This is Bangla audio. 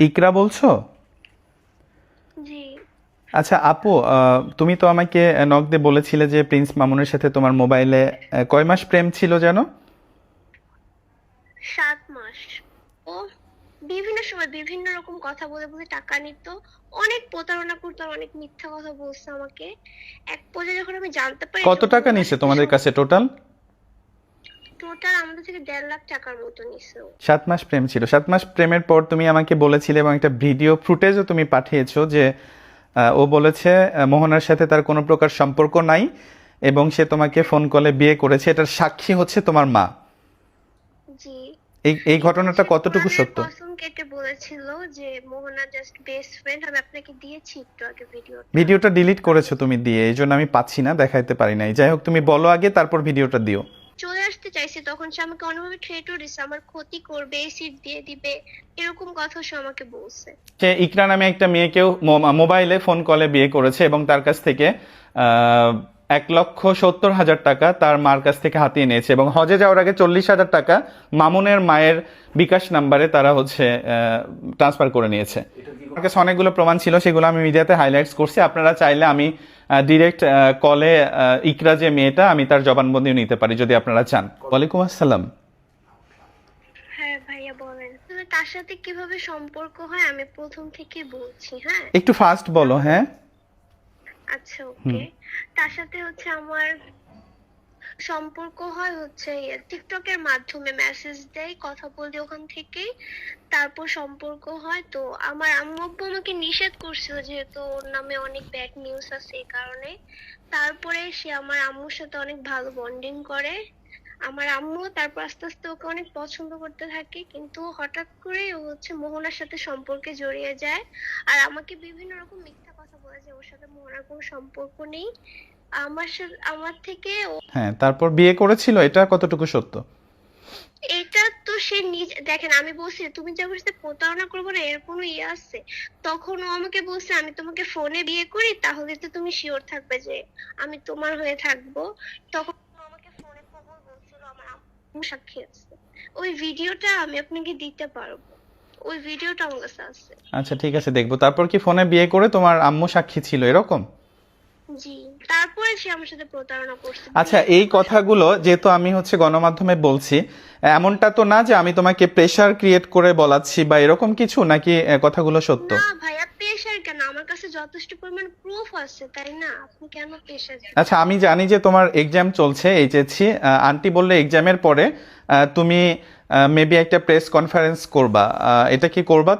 ইকরা বলছো? জি। আচ্ছা আপু, তুমি তো আমাকে নক দিয়ে বলেছিলে যে প্রিন্স মামুনের সাথে তোমার মোবাইলে কয় মাস প্রেম ছিল যেন? 7 মাস। ও বিভিন্ন সময় বিভিন্ন রকম কথা বলে বলে টাকা নিত, অনেক প্রতারণা করতো আর অনেক মিথ্যা কথা বলছে আমাকে। এক পর্যায়ে যখন আমি জানতে পারি কত যে টাকা মোহনার নিছে সাথে তোমাদের কাছে টোটাল? টোটাল আমাদের থেকে 1.5 লাখ টাকার মতো নিছে ও। 7 মাস প্রেম ছিল। 7 মাস প্রেমের পর তুমি আমাকে বলেছিলে এবং একটা ভিডিও ফুটেজও তুমি পাঠিয়েছো যে ও বলেছে মোহনার সাথে তার কোনো প্রকার সম্পর্ক নাই এবং সে তোমাকে ফোন কলে বিয়ে করেছে, এটার সাক্ষী হচ্ছে তোমার মা। জি। এই এবং ঘটনাটা সে কতটুকু কোরআনের সত্য? কসম কেটে বলেছিল যে মোহনা জাস্ট বেস্ট ফ্রেন্ড। আমি আপনাকে দিয়েছি একটু আগে ভিডিওটা। ভিডিওটা ডিলিট করেছো তুমি দিয়ে, এই জন্য আমি পাচ্ছি না, দেখাইতে পারি নাই। যাই হোক, তুমি বলো আগে, তারপর ভিডিওটা দিও। চলে আসতে চাইছি তখন সে আমাকে অন্যভাবে থ্রেটও দিছে, আমার ক্ষতি করবে, এসিড দিয়ে দিবে, এরকম কথা সে আমাকে বলছে। সে ইকরা নামে একটা মেয়েকেও মোবাইলে ফোন কলে বিয়ে করেছে এবং তার কাছ থেকে 1,70,000 টাকা তার মার কাছ থেকে হাতিয়ে নিয়েছে এবং হজে যাওয়ার আগে 40,000 টাকা মামুনের মায়ের বিকাশ নাম্বারে তারা হচ্ছে ট্রান্সফার করে নিয়েছে। আমার কাছে অনেকগুলো প্রমাণ ছিল, সেগুলো আমি মিডিয়াতে হাইলাইটস করছি। আপনারা চাইলে আমি ডিরেক্ট কলে ইকরা যে মেয়েটা, আমি তার জবানবন্দিও নিতে পারি যদি আপনারা চান। ওয়ালাইকুম আসসালাম। হ্যাঁ ভাইয়া বলেন, তবে তার সাথে কিভাবে সম্পর্ক হয় আমি প্রথম থেকে বলছি। হ্যাঁ, একটু ফাস্ট বলো। হ্যাঁ। আচ্ছা ওকে। তার সাথে হচ্ছে আমার সম্পর্ক হয় হচ্ছে টিকটকের মাধ্যমে, মেসেজ দেয়, কথা বলি ওখান থেকেই, তারপর সম্পর্ক হয়। তো আমার আম্মু আব্বু আমাকে নিষেধ করছিল যেহেতু ওর নামে অনেক ব্যাড নিউজ আছে এই কারণে। তারপরে সে আমার আম্মুর সাথে অনেক ভালো বন্ডিং করে। আমার আম্মু তারপর আস্তে আস্তে ওকে অনেক পছন্দ করতে থাকে, কিন্তু হঠাৎ করে ও হচ্ছে মোহনার সাথে সম্পর্কে জড়িয়ে যায় আর আমাকে বিভিন্ন রকম মিথ্যা কথা বলে যে ওর সাথে মোহনার কোনো সম্পর্ক নেই। আমার সাথে আমার থেকে হ্যাঁ, তারপর বিয়ে করেছিল, এটা কতটুকু সত্য? এটা তো সে নিজে দেখেন, আমি বলছি তুমি যে আমার সাথে প্রতারণা করবো না এর কোনো ইয়ে আছে। তখন ও আমাকে বলছে আমি তোমাকে ফোনে বিয়ে করি তাহলে তো তুমি শিওর থাকবে যে আমি তোমার হয়ে থাকবো। তখন ও আমাকে ফোনে খবর বলছিল, আমার আম্মু সাক্ষী আছে। ওই ভিডিওটা আমি আপনাকে দিতে পারবো, ওই ভিডিওটা আমার কাছে আছে। আচ্ছা ঠিক আছে, দেখবো। তারপর কি ফোনে বিয়ে করে তোমার আম্মু সাক্ষী ছিল এরকম? জি। তারপরে সে আমার সাথে প্রতারণা করছে আচ্ছা, বিভিন্ন এই রকম কথাগুলো যেহেতু আমি হচ্ছে গণমাধ্যমে বলছি, এমনটা তো না যে আমি তোমাকে প্রেশার ক্রিয়েট করে বলাচ্ছি বা এরকম কিছু, নাকি কথাগুলো সত্য? না ভাইয়া, প্রেশার কেন, আমার কাছে যথেষ্ট পরিমাণ প্রুফ আছে, তাই না? আপনি কেন প্রেশার আচ্ছা, দিচ্ছেন? আমি জানি যে তোমার এক্সাম চলছে, এইচএসসি। আন্টি বললে এক্সামের পরে তুমি মেবি একটা প্রেস কনফারেন্স করবা, এটা কি করবা? তো